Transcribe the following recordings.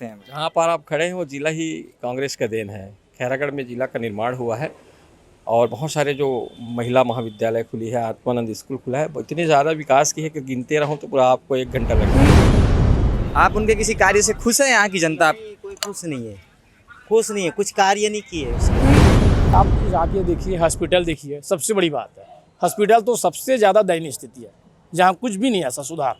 जहाँ पर आप खड़े हैं वो जिला ही कांग्रेस का देन है। खैरागढ़ में जिला का निर्माण हुआ है और बहुत सारे जो महिला महाविद्यालय खुली है, आत्मानंद स्कूल खुला है, इतने ज़्यादा विकास की है कि गिनते रहूँ तो पूरा आपको 1 घंटा लग जाएगा। आप उनके किसी कार्य से खुश हैं? यहाँ की जनता कोई खुश नहीं है, कुछ कार्य नहीं किए उसने। आप जाके देखिए, हॉस्पिटल देखिए, सबसे बड़ी बात है हॉस्पिटल तो सबसे ज़्यादा दयनीय स्थिति है, जहाँ कुछ भी नहीं है ऐसा सुधार।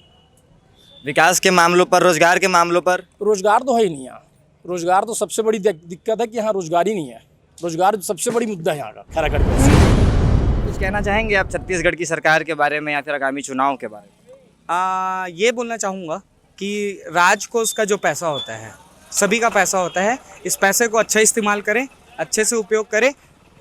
विकास के मामलों पर, रोजगार के मामलों पर? रोजगार तो है ही नहीं यहाँ। रोजगार तो सबसे बड़ी दिक्कत है कि यहाँ रोजगार ही नहीं है। रोजगार सबसे बड़ी मुद्दा है यहाँ का खैरागढ़ में। कुछ कहना चाहेंगे आप छत्तीसगढ़ की सरकार के बारे में या फिर आगामी चुनाव के बारे में? ये बोलना चाहूँगा कि राजकोष का जो पैसा होता है, सभी का पैसा होता है, इस पैसे को अच्छा इस्तेमाल करें, अच्छे से उपयोग करें।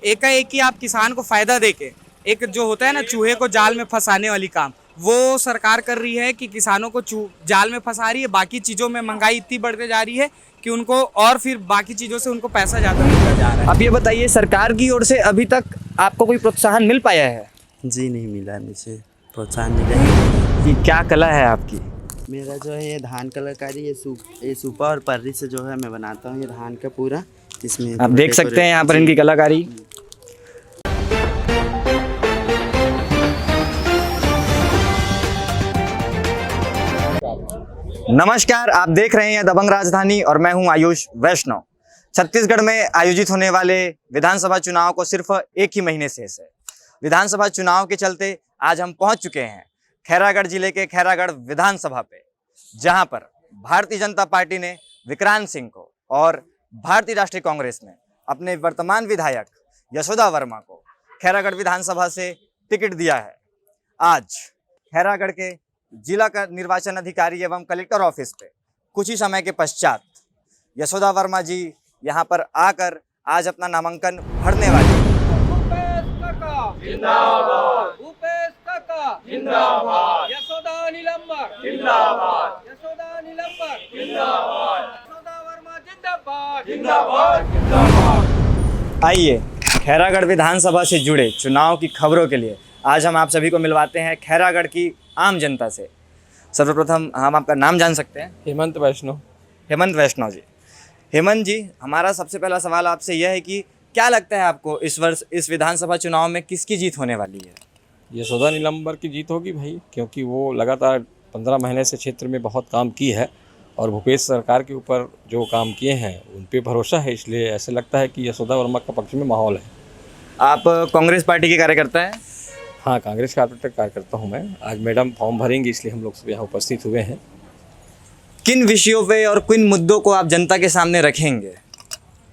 एकाएक ही आप किसान को फ़ायदा देके, एक जो होता है ना चूहे को जाल में फंसाने वाली काम, वो सरकार कर रही है कि किसानों को जाल में फंसा रही है। बाकी चीज़ों में महंगाई इतनी बढ़ते जा रही है कि उनको और फिर बाकी चीज़ों से उनको पैसा ज़्यादा मिलता जा रहा है। अब ये बताइए, सरकार की ओर से अभी तक आपको कोई प्रोत्साहन मिल पाया है? जी नहीं मिला, मुझे प्रोत्साहन मिला। कि क्या कला है आपकी? मेरा जो है ये धान कलाकारी, ये सूपा और पर्री से जो है मैं बनाता हूँ ये धान का पूरा। इसमें आप देख सकते हैं यहाँ पर इनकी कलाकारी। नमस्कार, आप देख रहे हैं दबंग राजधानी और मैं हूं आयुष वैष्णव। छत्तीसगढ़ में आयोजित होने वाले विधानसभा चुनाव को सिर्फ 1 ही महीने शेष है। विधानसभा चुनाव के चलते आज हम पहुंच चुके हैं खैरागढ़ जिले के खैरागढ़ विधानसभा पे, जहां पर भारतीय जनता पार्टी ने विक्रांत सिंह को और भारतीय राष्ट्रीय कांग्रेस ने अपने वर्तमान विधायक यशोदा वर्मा को खैरागढ़ विधानसभा से टिकट दिया है। आज खैरागढ़ के जिला का निर्वाचन अधिकारी एवं कलेक्टर ऑफिस पे कुछ ही समय के पश्चात यशोदा वर्मा जी यहाँ पर आकर आज अपना नामांकन भरने वाले हैं। यशोदा निलंबर जिंदाबाद, यशोदा निलंबर जिंदाबाद, यशोदा वर्मा जिंदाबाद जिंदाबाद जिंदाबाद। आइए, खैरागढ़ विधानसभा से जुड़े चुनाव की खबरों के लिए आज हम आप सभी को मिलवाते हैं खैरागढ़ की आम जनता से। सर्वप्रथम हम आपका नाम जान सकते हैं? हेमंत वैष्णव। हेमंत वैष्णव जी। हेमंत जी, हमारा सबसे पहला सवाल आपसे यह है कि क्या लगता है आपको इस वर्ष इस विधानसभा चुनाव में किसकी जीत होने वाली है? यशोदा नीलंबर की जीत होगी भाई, क्योंकि वो लगातार 15 महीने से क्षेत्र में बहुत काम की है और भूपेश सरकार के ऊपर जो काम किए हैं उन पे भरोसा है, इसलिए ऐसे लगता है कि यशोदा वर्मा का पक्ष में माहौल है। आप कांग्रेस पार्टी के कार्यकर्ता हैं? हाँ, कांग्रेस का कार्यकर्ता हूँ मैं। आज मैडम फॉर्म भरेंगी इसलिए हम लोग सब यहाँ उपस्थित हुए हैं। किन विषयों पे और किन मुद्दों को आप जनता के सामने रखेंगे?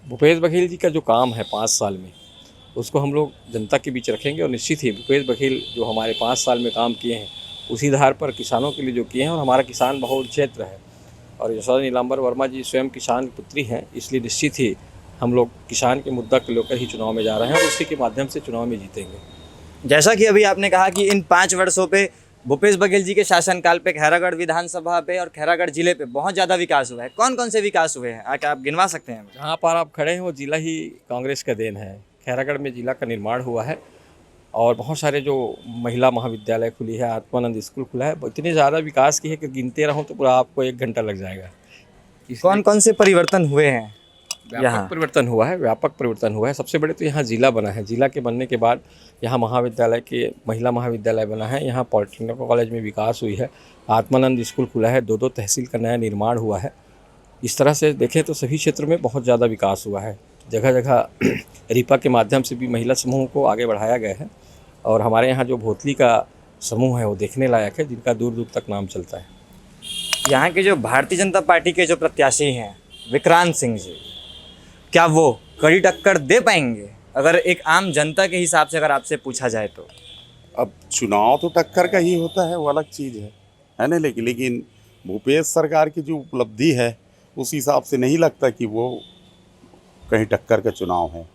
भूपेश बघेल जी का जो काम है 5 साल में, उसको हम लोग जनता के बीच रखेंगे और निश्चित ही भूपेश बघेल जो हमारे 5 साल में काम किए हैं उसी आधार पर किसानों के लिए जो किए हैं, और हमारा किसान बहुल क्षेत्र है और यशोदा नीलांबर वर्मा जी स्वयं किसान की पुत्री हैं, इसलिए निश्चित ही हम लोग किसान के मुद्दा को लेकर ही चुनाव में जा रहे हैं और उसी के माध्यम से चुनाव में जीतेंगे। जैसा कि अभी आपने कहा कि इन 5 वर्षों पे भूपेश बघेल जी के शासनकाल पे खैरागढ़ विधानसभा पे और खैरागढ़ जिले पे बहुत ज़्यादा विकास हुआ है। कौन कौन से विकास हुए हैं, क्या आप गिनवा सकते हैं? जहाँ पर आप खड़े हैं वो जिला ही कांग्रेस का देन है। खैरागढ़ में जिला का निर्माण हुआ है और बहुत सारे जो महिला महाविद्यालय खुली है, आत्मानंद स्कूल खुला है, इतने ज़्यादा विकास की है कि गिनते रहूँ तो पूरा आपको 1 घंटा लग जाएगा। कौन कौन से परिवर्तन हुए हैं? व्यापक परिवर्तन हुआ है, व्यापक परिवर्तन हुआ है। सबसे बड़े तो यहाँ जिला बना है। जिला के बनने के बाद यहाँ महाविद्यालय के महिला महाविद्यालय बना है, यहाँ पॉलिटेक्निक कॉलेज में विकास हुई है, आत्मानंद स्कूल खुला है, 2 तहसील का नया निर्माण हुआ है। इस तरह से देखें तो सभी क्षेत्र में बहुत ज़्यादा विकास हुआ है। जगह जगह रिपा के माध्यम से भी महिला समूह को आगे बढ़ाया गया है और हमारे यहाँ जो भोतली का समूह है वो देखने लायक है, जिनका दूर दूर तक नाम चलता है। यहाँ के जो भारतीय जनता पार्टी के जो प्रत्याशी हैं विक्रांत सिंह जी, क्या वो कड़ी टक्कर दे पाएंगे अगर एक आम जनता के हिसाब से अगर आपसे पूछा जाए तो? अब चुनाव तो टक्कर का ही होता है, वो अलग चीज़ है ना। लेकिन भूपेश सरकार की जो उपलब्धि है उस हिसाब से नहीं लगता कि वो कहीं टक्कर का चुनाव है।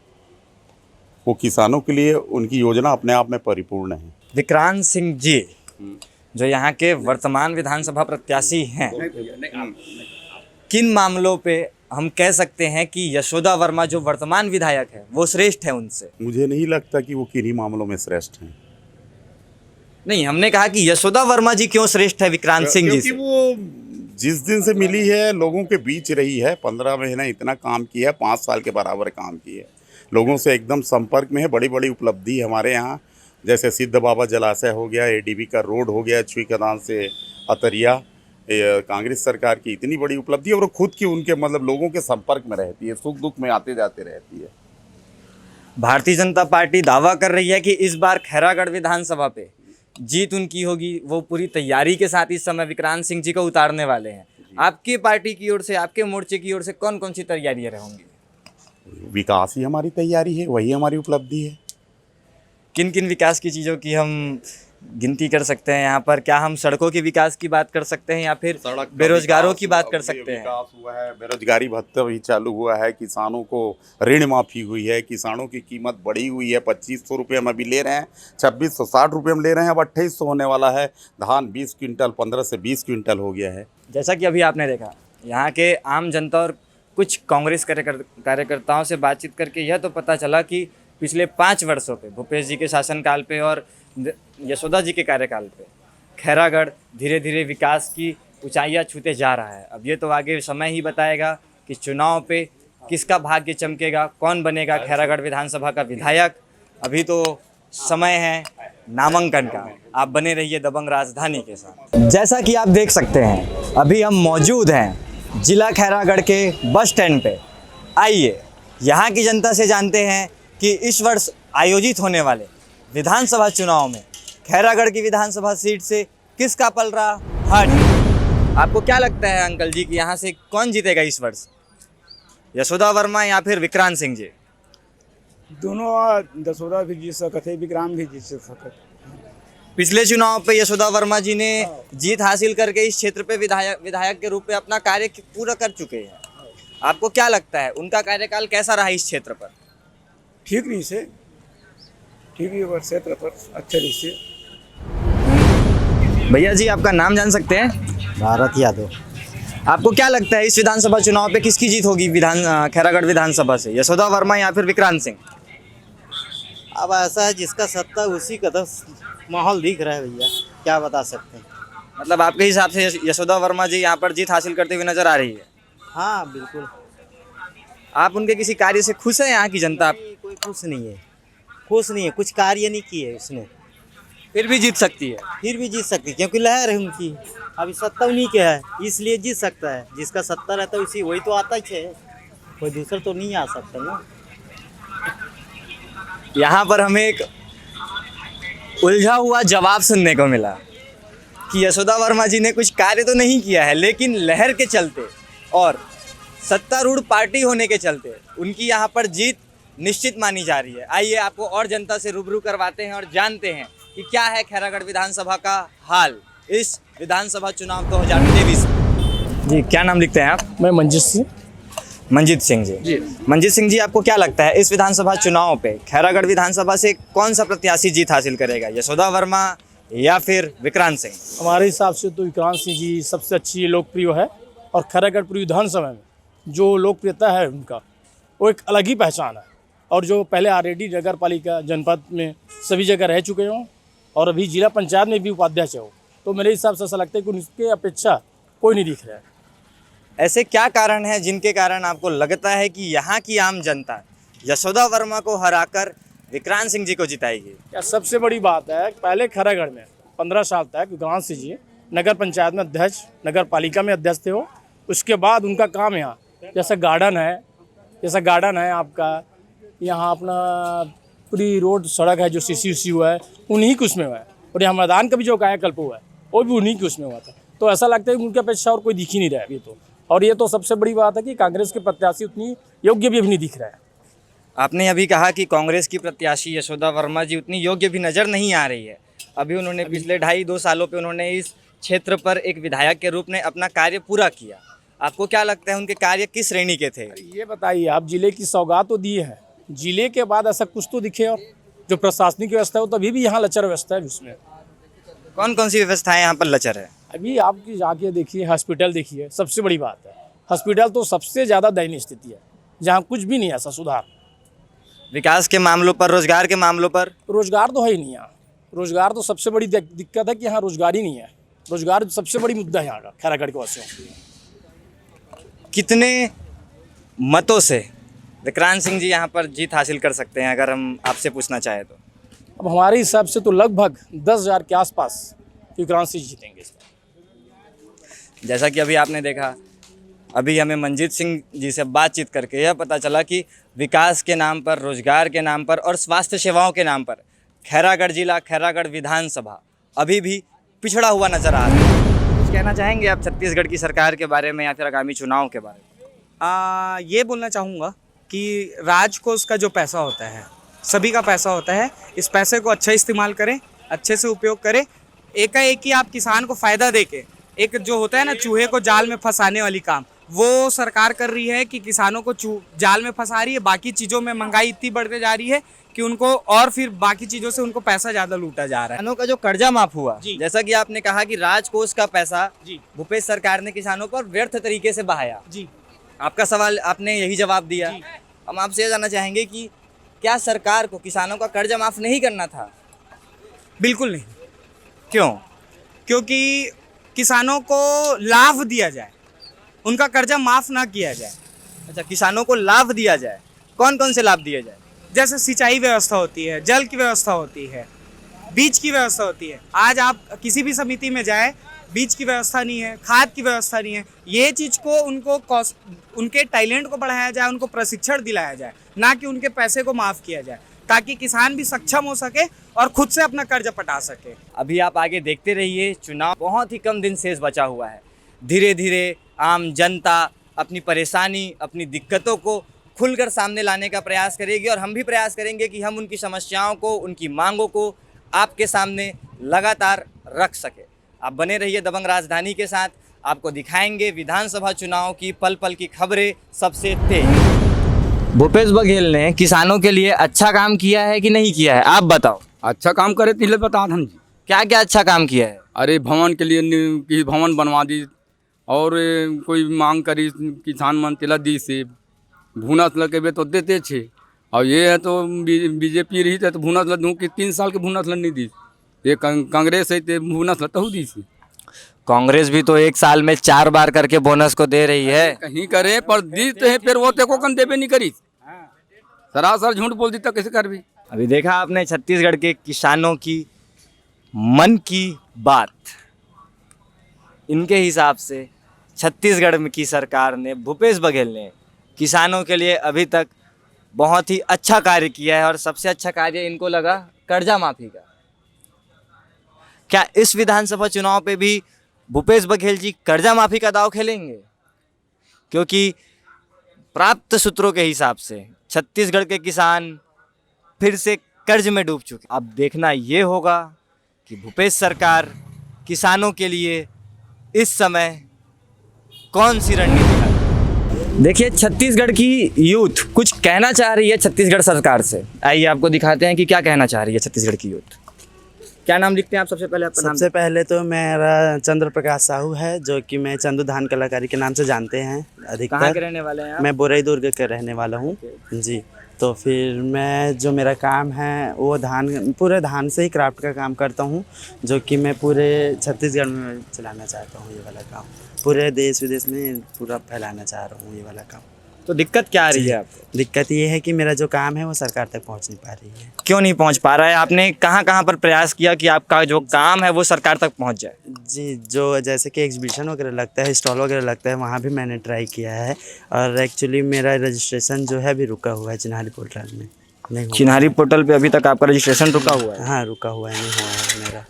वो किसानों के लिए उनकी योजना अपने आप में परिपूर्ण है। विक्रांत सिंह जी जो यहाँ के वर्तमान विधानसभा प्रत्याशी हैं, किन मामलों पे हम कह सकते हैं कि यशोदा वर्मा जो वर्तमान विधायक है वो श्रेष्ठ है उनसे? मुझे नहीं लगता कि वो किन्हीं मामलों में श्रेष्ठ हैं। नहीं, हमने कहा कि यशोदा वर्मा जी क्यों श्रेष्ठ है विक्रांत सिंह जी से? क्योंकि वो जिस दिन से मिली है लोगों के बीच रही है, 15 महीने इतना काम किया है, 5 साल के बराबर काम किया है, लोगों से एकदम संपर्क में है। बड़ी बड़ी उपलब्धि हमारे यहाँ, जैसे सिद्ध बाबा जलाशय हो गया, एडीबी का रोड हो गया, छुई खदान से अतरिया, कांग्रेस सरकार की इतनी बड़ी उपलब्धि है। और खुद की उनके मतलब लोगों के संपर्क में रहती है, सुख दुख में आते जाते रहती है। भारतीय जनता पार्टी दावा कर रही है कि इस बार खैरागढ़ विधानसभा पे जीत उनकी होगी। वो पूरी तैयारी के साथ इस समय विक्रांत सिंह जी को उतारने वाले हैं। आपकी पार्टी की ओर से, आपके मोर्चे की ओर से कौन कौन सी तैयारियां रहेंगी? विकास ही हमारी तैयारी है, वही हमारी उपलब्धि है। किन किन विकास की चीज़ों की हम गिनती कर सकते हैं यहाँ पर? क्या हम सड़कों के विकास की बात कर सकते हैं या फिर सड़क बेरोजगारों की बात कर सकते हैं? विकास हुआ है, बेरोजगारी भत्ता भी चालू हुआ है, किसानों को ऋण माफ़ी हुई है, किसानों की कीमत बढ़ी हुई है। 2500 रुपये हम अभी ले रहे हैं, 2660 रुपये हम ले रहे हैं, अब 2800 होने वाला है। धान 20 क्विंटल 15 से 20 क्विंटल हो गया है। जैसा कि अभी आपने देखा, यहाँ के आम जनता और कुछ कांग्रेस कार्यकर्ताओं से बातचीत करके यह तो पता चला कि पिछले 5 वर्षों पे, भूपेश जी के शासनकाल पे और यशोदा जी के कार्यकाल पे, खैरागढ़ धीरे धीरे विकास की ऊंचाइयां छूते जा रहा है। अब ये तो आगे समय ही बताएगा कि चुनाव पे किसका भाग्य चमकेगा, कौन बनेगा खैरागढ़ विधानसभा का विधायक। अभी तो समय है नामांकन का। आप बने रहिए दबंग राजधानी के साथ। जैसा कि आप देख सकते हैं, अभी हम मौजूद हैं जिला खैरागढ़ के बस स्टैंड पे। आइए यहाँ की जनता से जानते हैं कि इस वर्ष आयोजित होने वाले विधानसभा चुनाव में खैरागढ़ की विधानसभा सीट से किसका पलड़ा भारी। आपको क्या लगता है अंकल जी कि यहाँ से कौन जीतेगा इस वर्ष? यशोदा वर्मा या फिर विक्रांत सिंह जी? दोनों यशोदा भी जीत सकते, विक्रांत भी जीत सकते। पिछले चुनाव पे यशोदा वर्मा जी ने जीत हासिल करके इस क्षेत्र पे विधायक के रूप में अपना कार्य पूरा कर चुके हैं। आपको क्या लगता है उनका कार्यकाल कैसा रहा इस क्षेत्र पर? ठीक नहीं से ठीक ही क्षेत्र पर अच्छे नहीं से। भैया जी, आपका नाम जान सकते हैं? भारत यादव। आपको क्या लगता है इस विधानसभा चुनाव पे किसकी जीत होगी खैरागढ़ विधानसभा से, यशोदा वर्मा या फिर विक्रांत सिंह? अब ऐसा है जिसका सत्ता उसी का तो माहौल दिख रहा है भैया, क्या बता सकते हैं। मतलब आपके हिसाब से यशोदा वर्मा जी यहाँ पर जीत हासिल करते हुए नजर आ रही है? हाँ बिल्कुल। आप उनके किसी कार्य से खुश हैं? यहाँ की जनता कोई खुश नहीं है, खुश नहीं है, कुछ कार्य नहीं किए उसने, फिर भी जीत सकती है? फिर भी जीत सकती है क्योंकि लहर है उनकी। अभी सत्ता उन्हीं के है, इसलिए जीत सकता है। जिसका सत्ता रहता है उसी वही तो आता ही है, कोई दूसरा तो नहीं आ सकता ना। यहाँ पर हमें एक उलझा हुआ जवाब सुनने को मिला कि यशोदा वर्मा जी ने कुछ कार्य तो नहीं किया है, लेकिन लहर के चलते और सत्तारूढ़ पार्टी होने के चलते उनकी यहाँ पर जीत निश्चित मानी जा रही है। आइए आपको और जनता से रूबरू करवाते हैं और जानते हैं कि क्या है खैरागढ़ विधानसभा का हाल इस विधानसभा चुनाव 2023 में। जी, क्या नाम लिखते हैं आप? मैं मंजीत सिंह। मंजीत सिंह जी। मंजीत सिंह जी, आपको क्या लगता है इस विधानसभा चुनाव पे खैरागढ़ विधानसभा से कौन सा प्रत्याशी जीत हासिल करेगा, यशोदा वर्मा या फिर विक्रांत सिंह? हमारे हिसाब से तो विक्रांत सिंह जी सबसे अच्छी लोकप्रिय है और खैरागढ़ पूरी विधानसभा में जो लोकप्रियता है उनका वो एक अलग ही पहचान है। और जो पहले ऑलरेडी नगर पालिका जनपद में सभी जगह रह चुके हों और अभी जिला पंचायत में भी उपाध्यक्ष हो, तो मेरे हिसाब से ऐसा लगता है कि उनके अपेक्षा कोई नहीं दिख रहा है। ऐसे क्या कारण हैं जिनके कारण आपको लगता है कि यहाँ की आम जनता यशोदा वर्मा को हराकर विक्रांत सिंह जी को जिताएगी? क्या सबसे बड़ी बात है, पहले खैरागढ़ में 15 साल तक विक्रांत सिंह जी नगर पंचायत में अध्यक्ष, नगर पालिका में अध्यक्ष थे वो। उसके बाद उनका काम यहाँ जैसा गार्डन है आपका, यहाँ अपना पूरी रोड सड़क है जो सीसी हुआ है उन्हीं के उसमें हुआ है। और यहाँ मैदान का भी जो कायाकल्प हुआ है वो भी उन्हीं के उसमें हुआ था। तो ऐसा लगता है कि उनके अपेक्षा और कोई दिख ही नहीं रहा है अभी तो। और ये तो सबसे बड़ी बात है कि कांग्रेस के प्रत्याशी उतनी योग्य भी अभी नहीं दिख रहा है। आपने अभी कहा कि कांग्रेस की प्रत्याशी यशोदा वर्मा जी उतनी योग्य भी नज़र नहीं आ रही है। अभी उन्होंने पिछले 2.5 सालों पे उन्होंने इस क्षेत्र पर एक विधायक के रूप में अपना कार्य पूरा किया। आपको क्या लगता है उनके कार्य किस श्रेणी के थे? ये बताइए, आप जिले की सौगात तो दी है, जिले के बाद ऐसा कुछ तो दिखे। और जो प्रशासनिक व्यवस्था है वो तभी भी यहाँ लचर व्यवस्था है। उसमें कौन कौन सी व्यवस्थाएं यहाँ पर लचर है? अभी आपकी जाके देखिए, हॉस्पिटल देखिए, सबसे बड़ी बात है हॉस्पिटल तो सबसे ज़्यादा दयनीय स्थिति है, जहाँ कुछ भी नहीं ऐसा सुधार। विकास के मामलों पर, रोजगार के मामलों पर? रोजगार तो है ही नहीं यहाँ। रोजगार तो सबसे बड़ी दिक्कत है कि यहाँ रोजगार ही नहीं है। रोजगार सबसे बड़ी मुद्दा है यहाँ का खैरागढ़ के वासियों का। कितने मतों से विक्रांत सिंह जी यहाँ पर जीत हासिल कर सकते हैं, अगर हम आपसे पूछना चाहें तो? अब हमारे हिसाब से तो लगभग 10,000 के आसपास विक्रांत सिंह जीतेंगे इसमें। जैसा कि अभी आपने देखा, अभी हमें मंजीत सिंह जी से बातचीत करके यह पता चला कि विकास के नाम पर, रोजगार के नाम पर और स्वास्थ्य सेवाओं के नाम पर खैरागढ़ जिला, खैरागढ़ विधानसभा अभी भी पिछड़ा हुआ नजर आ रहा है। कुछ कहना चाहेंगे आप छत्तीसगढ़ की सरकार के बारे में या फिर आगामी चुनाव के बारे में? ये बोलना चाहूँगा कि राज कोष का जो पैसा होता है, सभी का पैसा होता है। इस पैसे को अच्छा इस्तेमाल करें, अच्छे से उपयोग करें। एकाएक ही आप किसान को फ़ायदा दे के, एक जो होता है ना चूहे को जाल में फंसाने वाली काम, वो सरकार कर रही है कि किसानों को जाल में फंसा रही है। बाकी चीज़ों में महंगाई इतनी बढ़ते जा रही है कि उनको और फिर बाकी चीज़ों से उनको पैसा ज़्यादा लूटा जा रहा है। किसानों का जो कर्जा माफ हुआ, जी। जैसा कि आपने कहा कि राजकोष का पैसा जी भूपेश सरकार ने किसानों पर व्यर्थ तरीके से बहाया। जी आपका सवाल आपने यही जवाब दिया। जी। हम आपसे ये जानना चाहेंगे कि क्या सरकार को किसानों का कर्जा माफ नहीं करना था? बिल्कुल नहीं, क्यों? क्योंकि किसानों को लाभ दिया जाए, उनका कर्जा माफ़ ना किया जाए। अच्छा, किसानों को लाभ दिया जाए। कौन कौन से लाभ दिए जाए? जैसे सिंचाई व्यवस्था होती है, जल की व्यवस्था होती है, बीज की व्यवस्था होती है। आज आप किसी भी समिति में जाए, बीज की व्यवस्था नहीं है, खाद की व्यवस्था नहीं है। ये चीज़ को उनके टैलेंट को बढ़ाया जाए, उनको प्रशिक्षण दिलाया जाए, ना कि उनके पैसे को माफ़ किया जाए, ताकि किसान भी सक्षम हो सके और खुद से अपना कर्ज पटा सके। अभी आप आगे देखते रहिए, चुनाव बहुत ही कम दिन शेष बचा हुआ है। धीरे धीरे आम जनता अपनी परेशानी, अपनी दिक्कतों को खुलकर सामने लाने का प्रयास करेगी और हम भी प्रयास करेंगे कि हम उनकी समस्याओं को, उनकी मांगों को आपके सामने लगातार रख सके। आप बने रहिए दबंग राजधानी के साथ, आपको दिखाएंगे विधानसभा चुनाव की पल पल की खबरें सबसे तेज। भूपेश बघेल ने किसानों के लिए अच्छा काम किया है कि नहीं किया है, आप बताओ। अच्छा काम करे तिले बता हम जी। क्या क्या अच्छा काम किया है? अरे भवन के लिए कि भवन बनवा दी और कोई मांग करी किसान मन तिला दी से भूनस लगे तो देते छे। और ये है तो बीजेपी रही तो भूनस दूँ कि 3 साल के भूनस नहीं दी। ये कांग्रेस है तो भूनस लतहू दी सी। कांग्रेस भी तो 1 साल में 4 बार करके बोनस को दे रही है। कहीं करे पर दी तो है, फिर वो तेको कन देवे नहीं करी। सरासर झूठ बोल दी तो कैसे कर भी। अभी देखा आपने छत्तीसगढ़ के किसानों की मन की बात। इनके हिसाब से छत्तीसगढ़ में की सरकार ने, भूपेश बघेल ने किसानों के लिए अभी तक बहुत ही अच्छा कार्य किया है और सबसे अच्छा कार्य इनको लगा कर्जा माफी का। क्या इस विधानसभा चुनाव पे भी भूपेश बघेल जी कर्जा माफी का दांव खेलेंगे? क्योंकि प्राप्त सूत्रों के हिसाब से छत्तीसगढ़ के किसान फिर से कर्ज में डूब चुके। अब देखना ये होगा कि भूपेश सरकार किसानों के लिए इस समय कौन सी रणनीति है। देखिए, छत्तीसगढ़ की यूथ कुछ कहना चाह रही है छत्तीसगढ़ सरकार से। आइए आपको दिखाते हैं कि क्या कहना चाह रही है छत्तीसगढ़ की यूथ। क्या नाम लिखते हैं आप? सबसे पहले आपका नाम। सबसे पहले तो मेरा चंद्र प्रकाश साहू है, जो कि मैं चंदू धान कलाकारी के नाम से जानते हैं अधिकतर। कहाँ के रहने वाले हैं आप? मैं बोरई दुर्ग के रहने वाला हूँ जी। तो फिर मैं जो मेरा काम है वो पूरे धान से ही क्राफ्ट का काम करता हूँ, जो कि मैं पूरे छत्तीसगढ़ में चलाना चाहता हूँ। ये वाला काम पूरे देश विदेश में पूरा फैलाना चाह रहा हूँ ये वाला काम। तो दिक्कत क्या आ रही है आपको? दिक्कत ये है कि मेरा जो काम है वो सरकार तक पहुँच नहीं पा रही है। क्यों नहीं पहुँच पा रहा है? आपने कहाँ कहाँ पर प्रयास किया कि आपका जो काम है वो सरकार तक पहुँच जाए? जी, जो जैसे कि एग्जीबिशन वगैरह लगता है, स्टॉल वगैरह लगता है, वहाँ भी मैंने ट्राई किया है। और एक्चुअली मेरा रजिस्ट्रेशन जो है अभी रुका हुआ है चिन्हारी पोर्टल में, नहीं हुआ। चिन्हारी पोर्टल पे अभी तक आपका रजिस्ट्रेशन रुका हुआ है? हाँ, रुका हुआ है, नहीं हुआ है मेरा।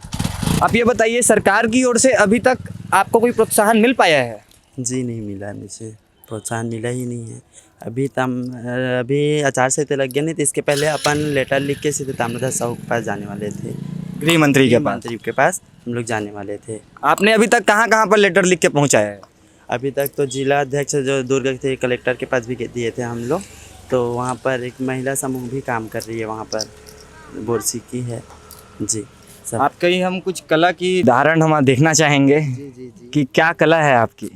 आप ये बताइए, सरकार की ओर से अभी तक आपको कोई प्रोत्साहन मिल पाया है? जी नहीं मिला, मुझे प्रोत्साहन मिला ही नहीं है। अभी आचार संहिता लग गया नहीं तो इसके पहले अपन लेटर लिख के सीधे ताम्रध्वज साहू के पास जाने वाले थे, गृह मंत्री के पास हम लोग जाने वाले थे। आपने अभी तक कहाँ कहाँ पर लेटर लिख के पहुँचाया है? अभी तक तो जिला अध्यक्ष जो दुर्ग थे, कलेक्टर के पास भी दिए थे हम लोग। तो वहाँ पर एक महिला समूह भी काम कर रही है, वहाँ पर बोरसी की है जी। सब आपकी हम कुछ कला की उदाहरण हम देखना चाहेंगे जी कि क्या कला है आपकी।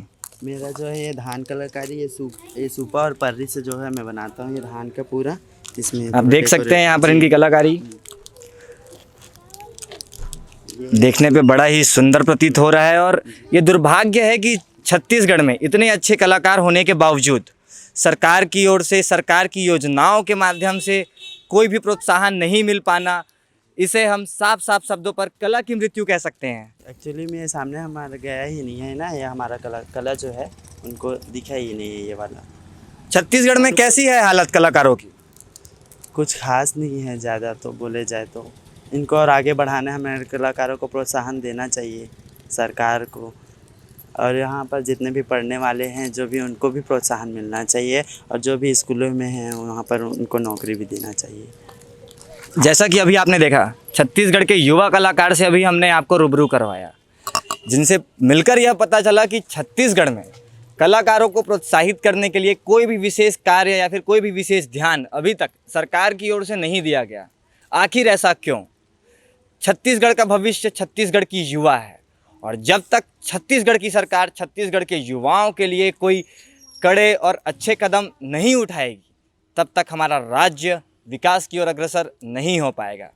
मेरा जो है ये धान कलाकारी, ये सूपा और पर्री से जो है मैं बनाता हूँ ये धान का पूरा। इसमें आप देख सकते हैं यहाँ पर इनकी कलाकारी। देखने पे बड़ा ही सुंदर प्रतीत हो रहा है। और ये दुर्भाग्य है कि छत्तीसगढ़ में इतने अच्छे कलाकार होने के बावजूद सरकार की ओर से, सरकार की योजनाओं के माध्यम से कोई भी प्रोत्साहन नहीं मिल पाना, इसे हम साफ साफ शब्दों पर कला की मृत्यु कह सकते हैं। एक्चुअली में सामने हमारा गया ही नहीं है ना, ये हमारा कला जो है उनको दिखा ही नहीं है ये वाला। छत्तीसगढ़ में कैसी है हालत कलाकारों की? कुछ खास नहीं है ज़्यादा, तो बोले जाए तो इनको और आगे बढ़ाने हमें कलाकारों को प्रोत्साहन देना चाहिए सरकार को, और यहाँ पर जितने भी पढ़ने वाले हैं जो भी, उनको भी प्रोत्साहन मिलना चाहिए, और जो भी स्कूलों में हैं वहाँ पर उनको नौकरी भी देना चाहिए। जैसा कि अभी आपने देखा, छत्तीसगढ़ के युवा कलाकार से अभी हमने आपको रूबरू करवाया, जिनसे मिलकर यह पता चला कि छत्तीसगढ़ में कलाकारों को प्रोत्साहित करने के लिए कोई भी विशेष कार्य या फिर कोई भी विशेष ध्यान अभी तक सरकार की ओर से नहीं दिया गया। आखिर ऐसा क्यों? छत्तीसगढ़ का भविष्य छत्तीसगढ़ की युवा है, और जब तक छत्तीसगढ़ की सरकार छत्तीसगढ़ के युवाओं के लिए कोई कड़े और अच्छे कदम नहीं उठाएगी, तब तक हमारा राज्य विकास की ओर अग्रसर नहीं हो पाएगा।